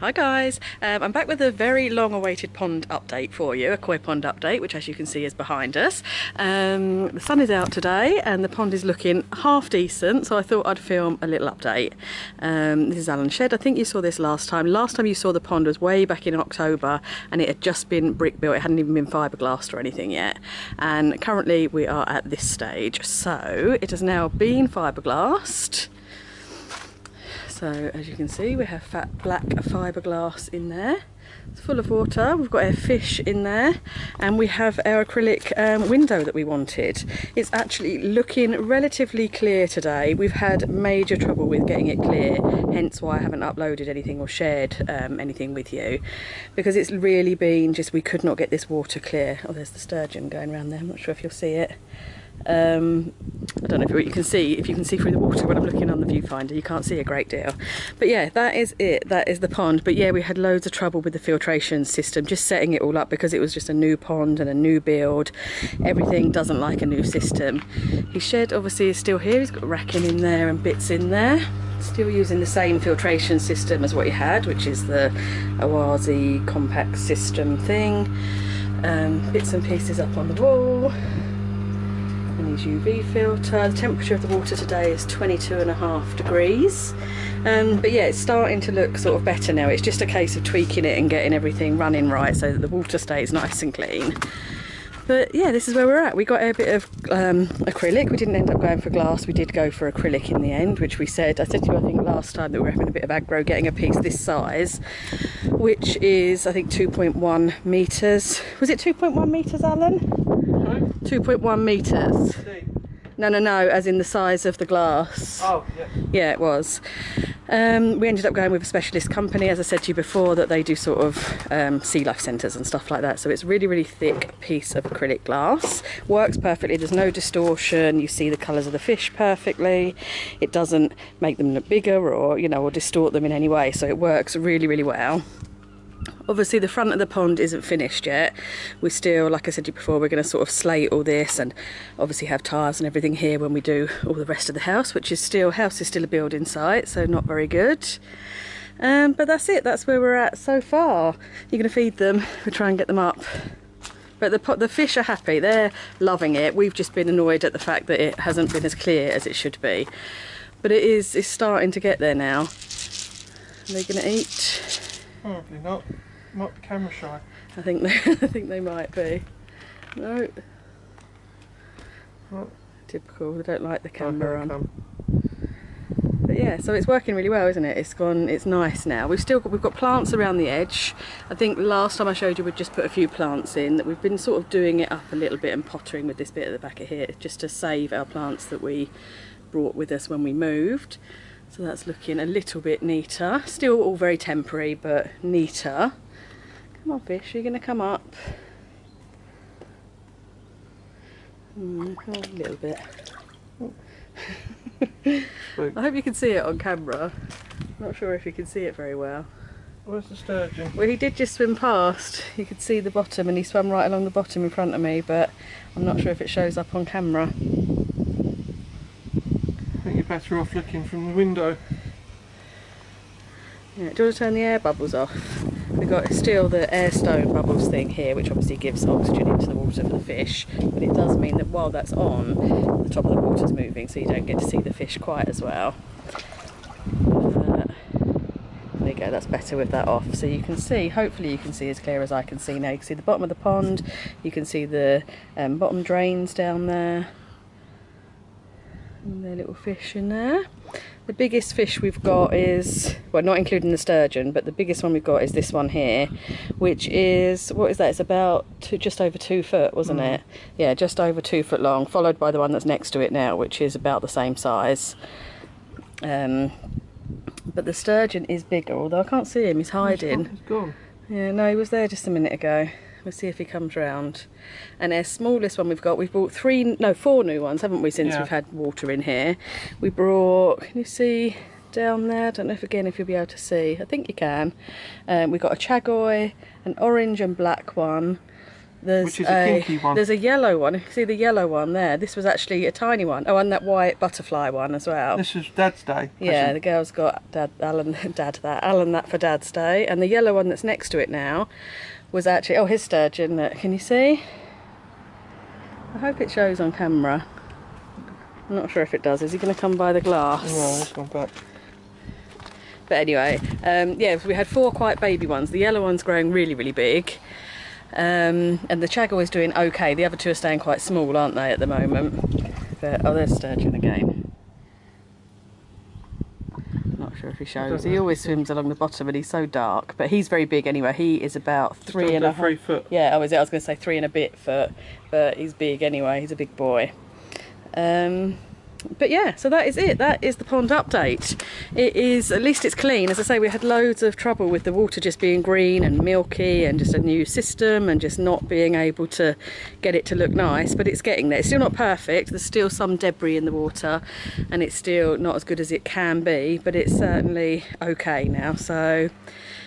Hi guys, I'm back with a very long awaited pond update for you, a koi pond update, which as you can see is behind us. The sun is out today and the pond is looking half decent, so I thought I'd film a little update. This is Alan's shed. I think you saw this last time. Last time you saw the pond was way back in October and it had just been brick built. It hadn't even been fiberglassed or anything yet. And currently we are at this stage. So it has now been fiberglassed. So as you can see, we have fat black fiberglass in there. It's full of water. We've got our fish in there and we have our acrylic window that we wanted. It's actually looking relatively clear today. We've had major trouble with getting it clear, hence why I haven't uploaded anything or shared anything with you, because it's really been just, we could not get this water clear. Oh, there's the sturgeon going around there. I'm not sure if you'll see it. I don't know if you can see through the water when I'm looking on the viewfinder. You can't see a great deal, but yeah, that is it. That is the pond. But yeah, we had loads of trouble with the filtration system, just setting it all up, because it was just a new pond and a new build. Everything doesn't like a new system. His shed obviously is still here. He's got racking in there and bits in there, still using the same filtration system as what he had, which is the Oazi compact system thing. Bits and pieces up on the wall. And his UV filter. The temperature of the water today is 22.5 degrees. But yeah, it's starting to look sort of better now. It's just a case of tweaking it and getting everything running right so that the water stays nice and clean. But yeah, this is where we're at. We got a bit of acrylic. We didn't end up going for glass. We did go for acrylic in the end, which I said to you, I think last time, that we were having a bit of aggro getting a piece this size, which is, I think, 2.1 metres. Was it 2.1 metres, Alan? 2.1 metres. No, as in the size of the glass. Oh, yeah. Yeah, it was. We ended up going with a specialist company, as I said to you before, that they do sort of sea life centres and stuff like that. So it's really, really thick piece of acrylic glass. Works perfectly. There's no distortion. You see the colours of the fish perfectly. It doesn't make them look bigger or, you know, or distort them in any way. So it works really, really well. Obviously the front of the pond isn't finished yet. We still, like I said to you before, we're going to sort of slate all this and obviously have tiles and everything here when we do all the rest of the house, which is still a building site, so not very good. But that's it, that's where we're at so far. You're going to feed them, we'll try and get them up. But the fish are happy, they're loving it. We've just been annoyed at the fact that it hasn't been as clear as it should be. But it's starting to get there now. Are they going to eat? Probably not. Might be camera shy. I think they might be. No. What? Typical. They don't like the camera on. But yeah, so it's working really well, isn't it? It's nice now. We've got plants around the edge. I think last time I showed you we'd just put a few plants in. That we've been sort of doing it up a little bit and pottering with this bit at the back of here, just to save our plants that we brought with us when we moved. So that's looking a little bit neater. Still all very temporary, but neater. Come on, fish, you're going to come up. A little bit. I hope you can see it on camera. Not sure if you can see it very well. Where's the sturgeon? Well, he did just swim past. You could see the bottom and he swam right along the bottom in front of me, but I'm not sure if it shows up on camera. I think you're better off looking from the window. Yeah, do you want to turn the air bubbles off? We've got still the air stone bubbles thing here, which obviously gives oxygen into the water for the fish, but it does mean that while that's on, the top of the water's moving, so you don't get to see the fish quite as well. There you go, that's better with that off. So you can see, hopefully you can see as clear as I can see now. You can see the bottom of the pond, you can see the bottom drains down there. And their little fish in there. The biggest fish we've got is, well, not including the sturgeon, but the biggest one we've got is this one here, which is, what is that? It's about just over 2 foot, wasn't it? Yeah, just over 2 foot long, followed by the one that's next to it now, which is about the same size. But the sturgeon is bigger, although I can't see him, he's hiding. He's gone. Yeah, no, he was there just a minute ago. We'll see if he comes round. And our smallest one we've bought 4 new ones, haven't we, since we've had water in here. We brought, can you see down there? I don't know if you'll be able to see. I think you can. We got a chagoy, an orange and black one, Which is a pinky one. There's a yellow one. You can see the yellow one there. This was actually a tiny one. Oh, and that white butterfly one as well. This is Dad's Day. Yeah, the girls got Alan that for Dad's Day. And the yellow one that's next to it now was actually, oh, his sturgeon. Look, can you see? I hope it shows on camera. I'm not sure if it does. Is he going to come by the glass? No, let's go back. But anyway, yeah, we had 4 quite baby ones. The yellow one's growing really, really big. And the chagga is doing okay. The other 2 are staying quite small, aren't they, at the moment? But, oh, there's sturgeon again. Not sure if he shows. He always swims along the bottom, and he's so dark. But he's very big anyway. He is about 3 foot. Yeah, I was going to say 3 and a bit foot, but he's big anyway. He's a big boy. But yeah, so that is it. That is the pond update. It is, at least it's clean. As I say, we had loads of trouble with the water just being green and milky and just a new system and just not being able to get it to look nice, but it's getting there. It's still not perfect. There's still some debris in the water and it's still not as good as it can be, but it's certainly okay now. So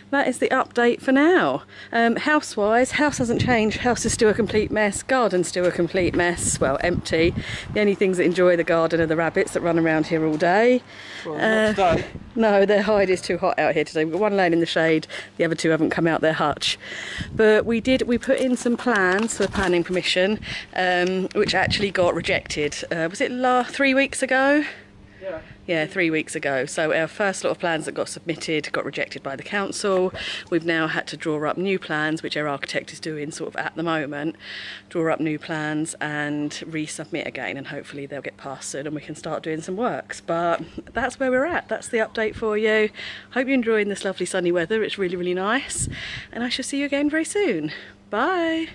that is the update for now. House-wise, house hasn't changed. House is still a complete mess. Garden's still a complete mess. Well, empty. The only things that enjoy the garden are the rabbits that run around here all day. Well, not today. No, their hide is too hot out here today. We've got one laying in the shade. The other 2 haven't come out their hutch. But we put in some plans for planning permission, which actually got rejected. Was it 3 weeks ago? Yeah. Yeah, 3 weeks ago. So our first lot of plans that got submitted got rejected by the council. We've now had to draw up new plans, which our architect is doing sort of at the moment. Draw up new plans and resubmit again, and hopefully they'll get passed soon and we can start doing some works. But that's where we're at. That's the update for you. Hope you're enjoying this lovely sunny weather. It's really, really nice. And I shall see you again very soon. Bye.